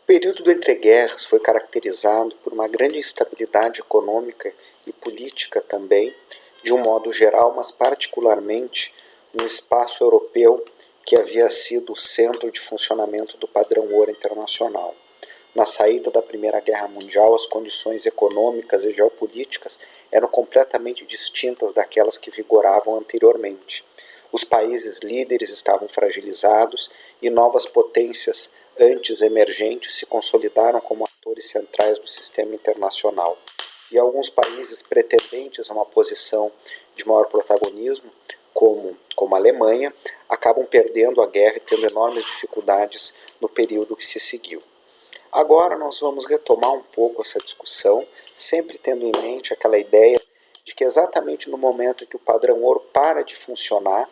período do entreguerras foi caracterizado por uma grande instabilidade econômica e política também, de um modo geral, mas particularmente no espaço europeu, que havia sido o centro de funcionamento do padrão ouro internacional. Na saída da Primeira Guerra Mundial, as condições econômicas e geopolíticas eram completamente distintas daquelas que vigoravam anteriormente. Os países líderes estavam fragilizados e novas potências antes emergentes se consolidaram como atores centrais do sistema internacional. E alguns países pretendentes a uma posição de maior protagonismo, como a Alemanha, acabam perdendo a guerra e tendo enormes dificuldades no período que se seguiu. Agora nós vamos retomar um pouco essa discussão, sempre tendo em mente aquela ideia de que exatamente no momento em que o padrão ouro para de funcionar,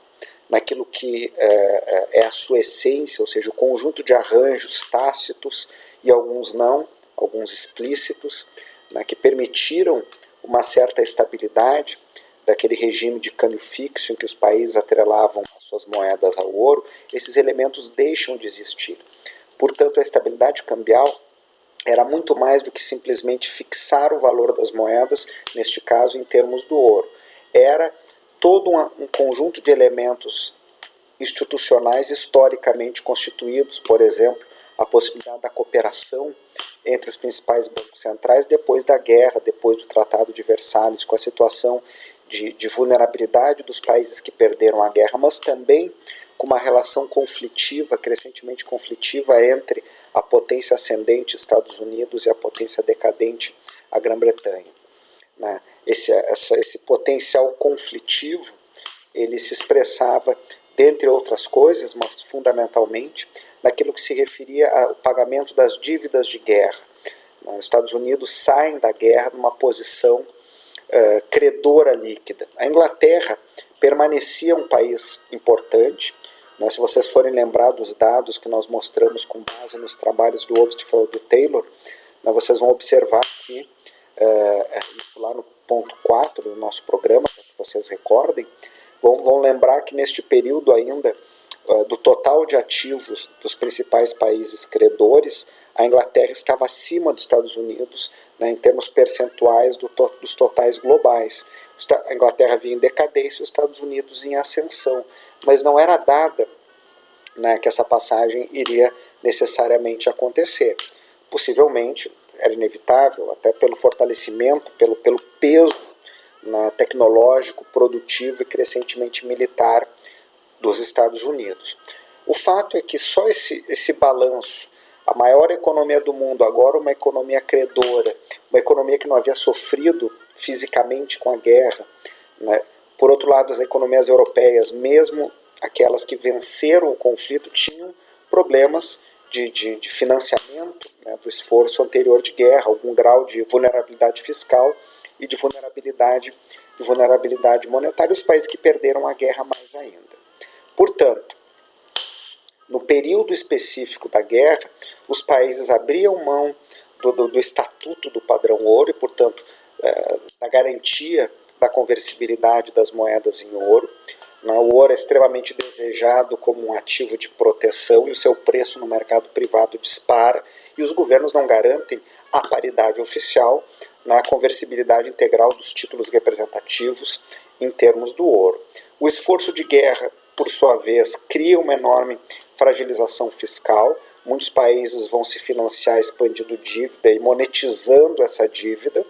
naquilo que é a sua essência, ou seja, o conjunto de arranjos tácitos e alguns não, alguns explícitos, né, que permitiram uma certa estabilidade daquele regime de câmbio fixo em que os países atrelavam as suas moedas ao ouro, esses elementos deixam de existir. Portanto, a estabilidade cambial era muito mais do que simplesmente fixar o valor das moedas, neste caso em termos do ouro. Era todo um conjunto de elementos institucionais historicamente constituídos, por exemplo, a possibilidade da cooperação entre os principais bancos centrais depois da guerra, depois do Tratado de Versalhes, com a situação de vulnerabilidade dos países que perderam a guerra, mas também com uma relação conflitiva, crescentemente conflitiva, entre a potência ascendente, Estados Unidos, e a potência decadente, a Grã-Bretanha. Esse potencial conflitivo, ele se expressava, dentre outras coisas, mas fundamentalmente, naquilo que se referia ao pagamento das dívidas de guerra. Os Estados Unidos saem da guerra numa posição credora líquida. A Inglaterra permanecia um país importante. Se vocês forem lembrar dos dados que nós mostramos com base nos trabalhos do Obstfeld e do Taylor, vocês vão observar que, lá no ponto 4 do nosso programa, para que vocês recordem, vão lembrar que neste período ainda, do total de ativos dos principais países credores, a Inglaterra estava acima dos Estados Unidos, em termos percentuais dos totais globais. A Inglaterra vinha em decadência, os Estados Unidos em ascensão, mas não era dada que essa passagem iria necessariamente acontecer. Possivelmente, era inevitável, até pelo fortalecimento, pelo peso tecnológico, produtivo e crescentemente militar dos Estados Unidos. O fato é que só esse balanço, a maior economia do mundo, agora uma economia credora, uma economia que não havia sofrido fisicamente com a guerra, por outro lado, as economias europeias, mesmo aquelas que venceram o conflito, tinham problemas de financiamento do esforço anterior de guerra, algum grau de vulnerabilidade fiscal e de vulnerabilidade monetária, os países que perderam a guerra mais ainda. Portanto, no período específico da guerra, os países abriam mão do estatuto do padrão ouro e, portanto, da garantia da conversibilidade das moedas em ouro. O ouro é extremamente desejado como um ativo de proteção e o seu preço no mercado privado dispara, e os governos não garantem a paridade oficial na conversibilidade integral dos títulos representativos em termos do ouro. O esforço de guerra, por sua vez, cria uma enorme fragilização fiscal. Muitos países vão se financiar expandindo dívida e monetizando essa dívida,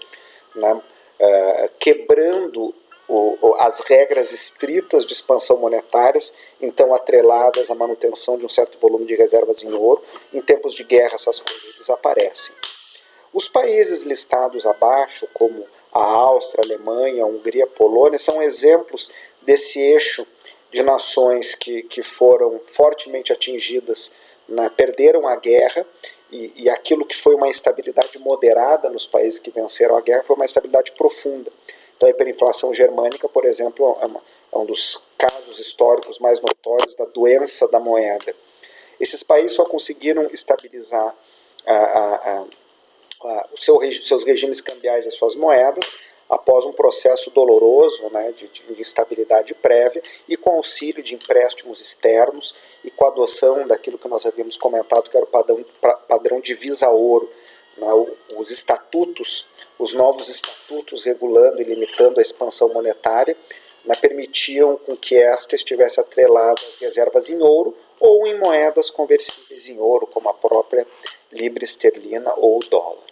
quebrando as regras estritas de expansão monetárias, então atreladas à manutenção de um certo volume de reservas em ouro. Em tempos de guerra, essas coisas desaparecem. Os países listados abaixo, como a Áustria, a Alemanha, a Hungria, a Polônia, são exemplos desse eixo de nações que foram fortemente atingidas, perderam a guerra, e aquilo que foi uma instabilidade moderada nos países que venceram a guerra foi uma instabilidade profunda. Então a hiperinflação germânica, por exemplo, é um dos casos históricos mais notórios da doença da moeda. Esses países só conseguiram estabilizar seus regimes cambiais e as suas moedas após um processo doloroso, né, de instabilidade prévia, e com auxílio de empréstimos externos e com a adoção daquilo que nós havíamos comentado, que era o padrão divisa-ouro, né, os estatutos, os novos estatutos regulando e limitando a expansão monetária, né, permitiam com que esta estivesse atrelada às reservas em ouro ou em moedas conversíveis em ouro, como a própria libra esterlina ou o dólar.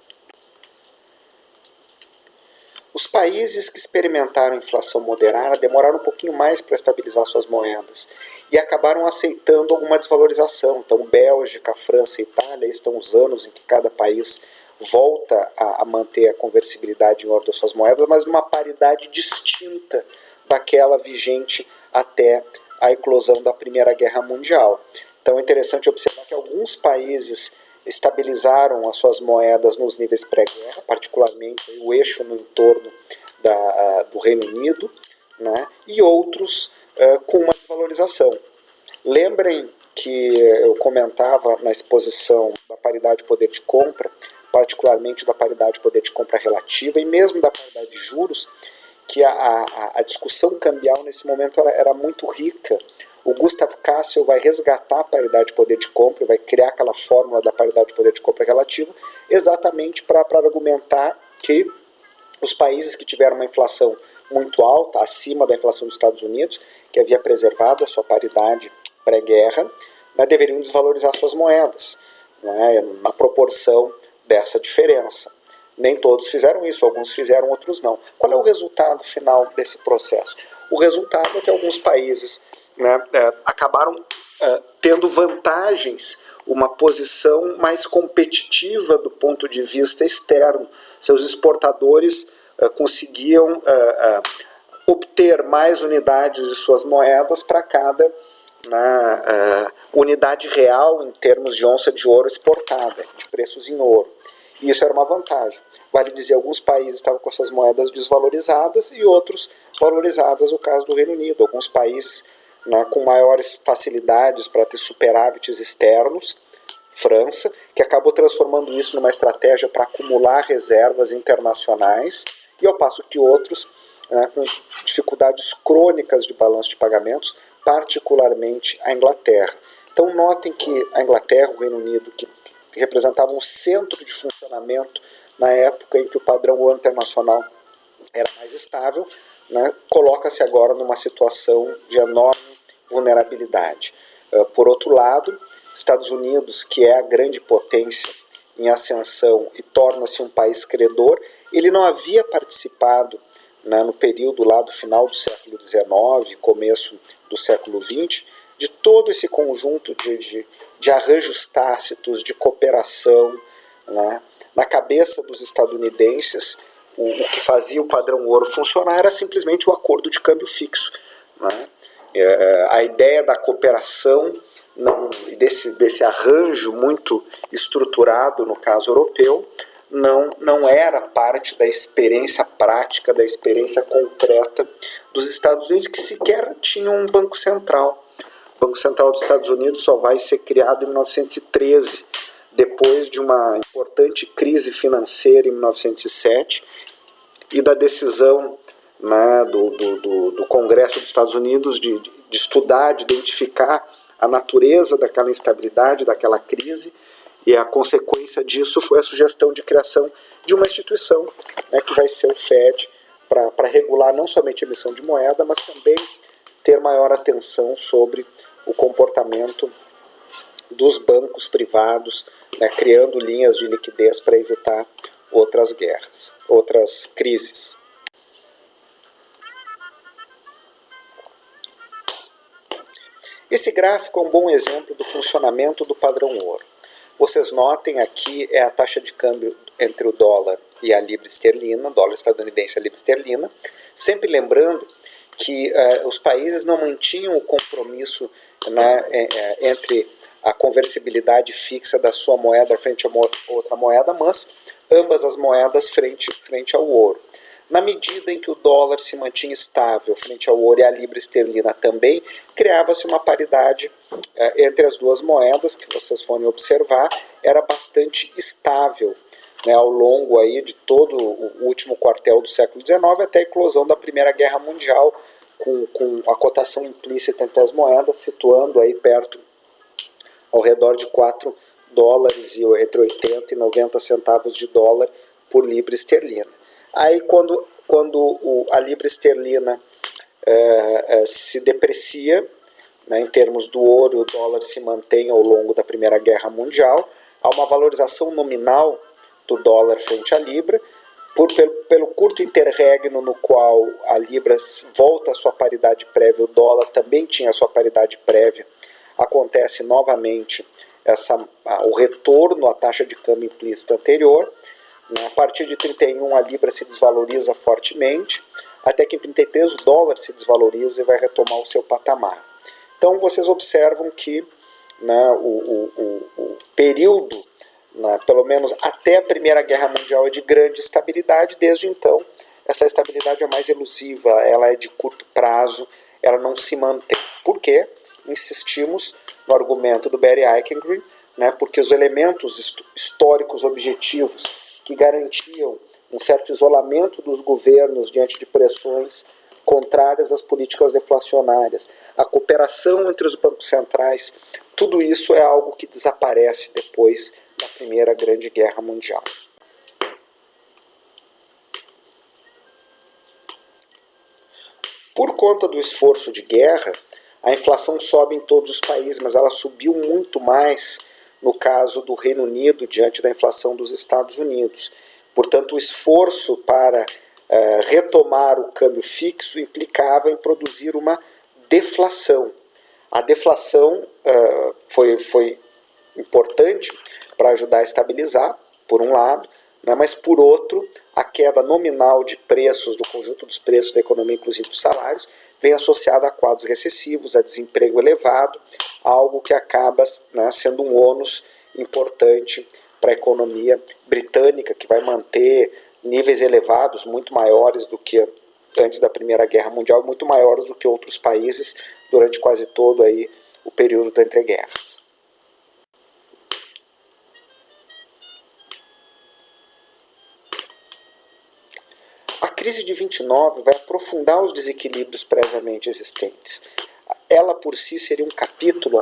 Os países que experimentaram inflação moderada demoraram um pouquinho mais para estabilizar suas moedas e acabaram aceitando alguma desvalorização. Então, Bélgica, França e Itália estão os anos em que cada país volta a manter a conversibilidade em ouro das suas moedas, mas numa paridade distinta daquela vigente até a eclosão da Primeira Guerra Mundial. Então é interessante observar que alguns países estabilizaram as suas moedas nos níveis pré-guerra, particularmente o eixo no entorno do Reino Unido, né, e outros com uma desvalorização. Lembrem que eu comentava na exposição da paridade de poder de compra, particularmente da paridade de poder de compra relativa e mesmo da paridade de juros, que a discussão cambial nesse momento era muito rica. O Gustav Cassel vai resgatar a paridade de poder de compra, vai criar aquela fórmula da paridade de poder de compra relativa, exatamente para argumentar que os países que tiveram uma inflação muito alta, acima da inflação dos Estados Unidos, que havia preservado a sua paridade pré-guerra, né, deveriam desvalorizar suas moedas, né, na proporção dessa diferença. Nem todos fizeram isso, alguns fizeram, outros não. Qual é o resultado final desse processo? O resultado é que alguns países, né, acabaram tendo vantagens, uma posição mais competitiva do ponto de vista externo. Seus exportadores conseguiam obter mais unidades de suas moedas para cada unidade real em termos de onça de ouro exportada, de preços em ouro. E isso era uma vantagem. Vale dizer, alguns países estavam com suas moedas desvalorizadas e outros valorizadas, no caso do Reino Unido. Alguns países, né, com maiores facilidades para ter superávites externos, França, que acabou transformando isso numa estratégia para acumular reservas internacionais, e ao passo que outros, né, com dificuldades crônicas de balanço de pagamentos, particularmente a Inglaterra. Então notem que a Inglaterra, o Reino Unido, que representavam um centro de funcionamento na época em que o padrão ouro internacional era mais estável, né, coloca-se agora numa situação de enorme vulnerabilidade. Por outro lado, Estados Unidos, que é a grande potência em ascensão e torna-se um país credor, ele não havia participado, né, no período lá do final do século XIX, começo do século XX, de todo esse conjunto de arranjos tácitos, de cooperação, né? Na cabeça dos estadunidenses, o que fazia o padrão ouro funcionar era simplesmente o acordo de câmbio fixo, né? A ideia da cooperação, desse arranjo muito estruturado, no caso europeu, não era parte da experiência prática, da experiência concreta dos Estados Unidos, que sequer tinham um banco central. O Banco Central dos Estados Unidos só vai ser criado em 1913, depois de uma importante crise financeira em 1907 e da decisão, né, do Congresso dos Estados Unidos de estudar, de identificar a natureza daquela instabilidade, daquela crise, e a consequência disso foi a sugestão de criação de uma instituição, né, que vai ser o Fed, para regular não somente a emissão de moeda, mas também ter maior atenção sobre o comportamento dos bancos privados, né, criando linhas de liquidez para evitar outras guerras, outras crises. Esse gráfico é um bom exemplo do funcionamento do padrão ouro. Vocês notem aqui é a taxa de câmbio entre o dólar e a libra esterlina, dólar estadunidense e a libra esterlina, sempre lembrando que os países não mantinham o compromisso, né, entre a conversibilidade fixa da sua moeda frente a outra moeda, mas ambas as moedas frente ao ouro. Na medida em que o dólar se mantinha estável frente ao ouro e a libra esterlina também, criava-se uma paridade entre as duas moedas, que vocês forem observar, era bastante estável, né, ao longo aí de todo o último quartel do século XIX até a eclosão da Primeira Guerra Mundial, com a cotação implícita entre as moedas, situando aí perto, ao redor de 4 dólares, e entre 80 e 90 centavos de dólar por libra esterlina. Aí quando a libra esterlina se deprecia, né, em termos do ouro, o dólar se mantém ao longo da Primeira Guerra Mundial, há uma valorização nominal do dólar frente à libra, pelo curto interregno no qual a libra volta à sua paridade prévia, o dólar também tinha a sua paridade prévia, acontece novamente o retorno à taxa de câmbio implícita anterior. A partir de 31 a libra se desvaloriza fortemente, até que em 33 o dólar se desvaloriza e vai retomar o seu patamar. Então vocês observam que, né, o período, né, pelo menos até a Primeira Guerra Mundial, é de grande estabilidade. Desde então essa estabilidade é mais elusiva, ela é de curto prazo, ela não se mantém. Por quê? Insistimos no argumento do Barry Eichengreen, né, porque os elementos históricos objetivos que garantiam um certo isolamento dos governos diante de pressões contrárias às políticas deflacionárias, a cooperação entre os bancos centrais, tudo isso é algo que desaparece depois da Primeira Grande Guerra Mundial. Por conta do esforço de guerra, a inflação sobe em todos os países, mas ela subiu muito mais no caso do Reino Unido diante da inflação dos Estados Unidos. Portanto, o esforço para retomar o câmbio fixo implicava em produzir uma deflação. A deflação foi importante para ajudar a estabilizar, por um lado, né, mas por outro, a queda nominal de preços, do conjunto dos preços da economia, inclusive dos salários, vem associada a quadros recessivos, a desemprego elevado, algo que acaba, né, sendo um ônus importante para a economia britânica, que vai manter níveis elevados, muito maiores do que antes da Primeira Guerra Mundial, muito maiores do que outros países durante quase todo aí o período do entreguerras. A crise de 29 vai aprofundar os desequilíbrios previamente existentes. Ela por si seria um capítulo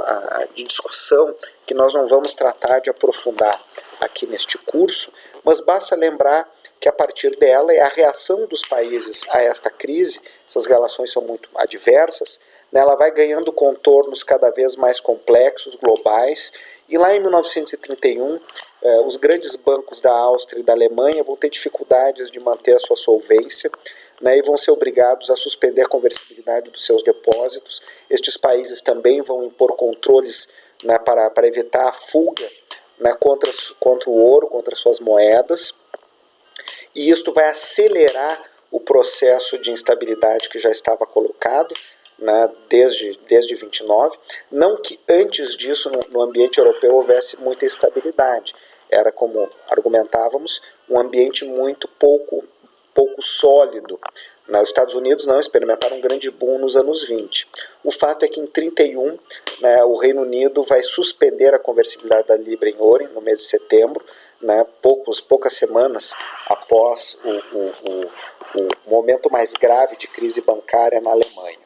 de discussão que nós não vamos tratar de aprofundar aqui neste curso, mas basta lembrar que a partir dela é a reação dos países a esta crise, essas relações são muito adversas, né, ela vai ganhando contornos cada vez mais complexos, globais, e lá em 1931, os grandes bancos da Áustria e da Alemanha vão ter dificuldades de manter a sua solvência, né, e vão ser obrigados a suspender a conversibilidade dos seus depósitos. Estes países também vão impor controles, né, para evitar a fuga, né, contra o ouro, contra suas moedas, e isto vai acelerar o processo de instabilidade que já estava colocado, né, desde 29. Não que antes disso no ambiente europeu houvesse muita instabilidade, era, como argumentávamos, um ambiente muito pouco sólido. Os Estados Unidos não experimentaram um grande boom nos anos 20. O fato é que em 31, né, o Reino Unido vai suspender a conversibilidade da libra em ouro no mês de setembro, né, poucas semanas após o momento mais grave de crise bancária na Alemanha.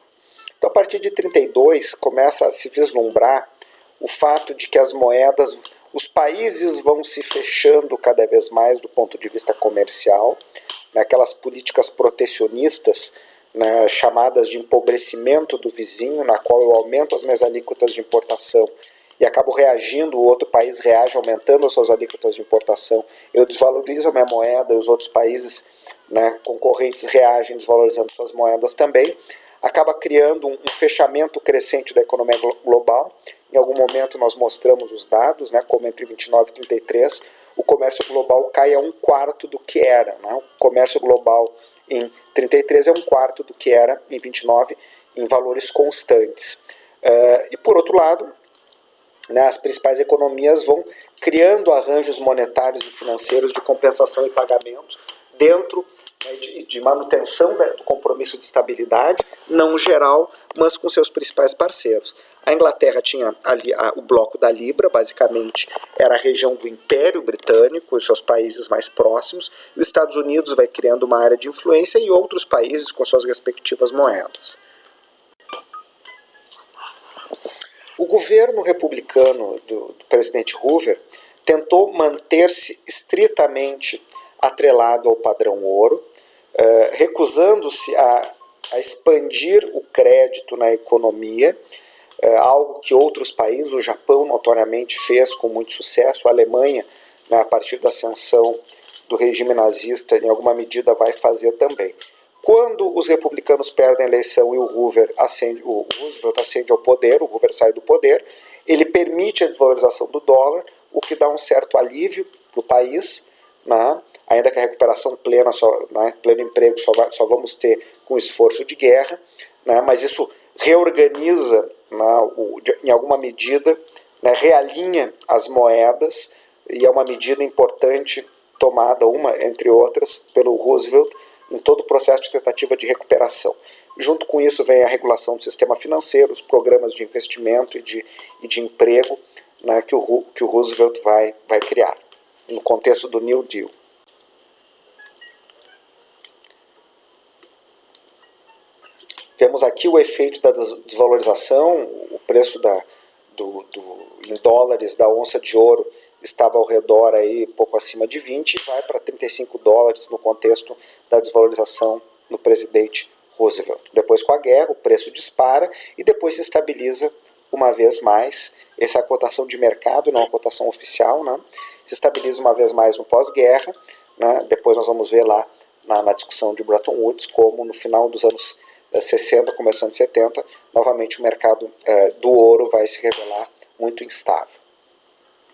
Então, a partir de 32, começa a se vislumbrar o fato de que as moedas, os países vão se fechando cada vez mais do ponto de vista comercial, né, aquelas políticas protecionistas, né, chamadas de empobrecimento do vizinho, na qual eu aumento as minhas alíquotas de importação e acabo reagindo, o outro país reage aumentando as suas alíquotas de importação, eu desvalorizo a minha moeda e os outros países, né, concorrentes reagem desvalorizando suas moedas também, acaba criando um fechamento crescente da economia global. Em algum momento nós mostramos os dados, né, como entre 29 e 33, o comércio global cai a 1/4 do que era. Né? O comércio global em 33 é 1/4 do que era em 29, em valores constantes. E por outro lado, né, as principais economias vão criando arranjos monetários e financeiros de compensação e pagamento dentro de manutenção do compromisso de estabilidade, não geral, mas com seus principais parceiros. A Inglaterra tinha ali o bloco da Libra, basicamente era a região do Império Britânico, os seus países mais próximos, e os Estados Unidos vai criando uma área de influência e outros países com suas respectivas moedas. O governo republicano do presidente Hoover tentou manter-se estritamente atrelado ao padrão ouro, recusando-se a expandir o crédito na economia, algo que outros países, o Japão notoriamente fez com muito sucesso, a Alemanha, né, a partir da ascensão do regime nazista, em alguma medida vai fazer também. Quando os republicanos perdem a eleição e o Roosevelt ascende ao poder, o Hoover sai do poder, ele permite a desvalorização do dólar, o que dá um certo alívio para o país, né? Ainda que a recuperação plena, pleno emprego, só vamos ter com esforço de guerra, né? Mas isso reorganiza, em alguma medida, né, realinha as moedas, e é uma medida importante tomada, uma entre outras, pelo Roosevelt, em todo o processo de tentativa de recuperação. Junto com isso vem a regulação do sistema financeiro, os programas de investimento e de emprego, né, que o Roosevelt vai criar, no contexto do New Deal. Vemos aqui o efeito da desvalorização, o preço em dólares da onça de ouro estava ao redor aí, pouco acima de 20, e vai para 35 dólares no contexto da desvalorização no presidente Roosevelt. Depois, com a guerra, o preço dispara e depois se estabiliza uma vez mais. Essa é a cotação de mercado, não a cotação oficial, né? Se estabiliza uma vez mais no pós-guerra, né? Depois nós vamos ver lá na discussão de Bretton Woods como no final dos anos 60, começando 70, novamente o mercado do ouro vai se revelar muito instável.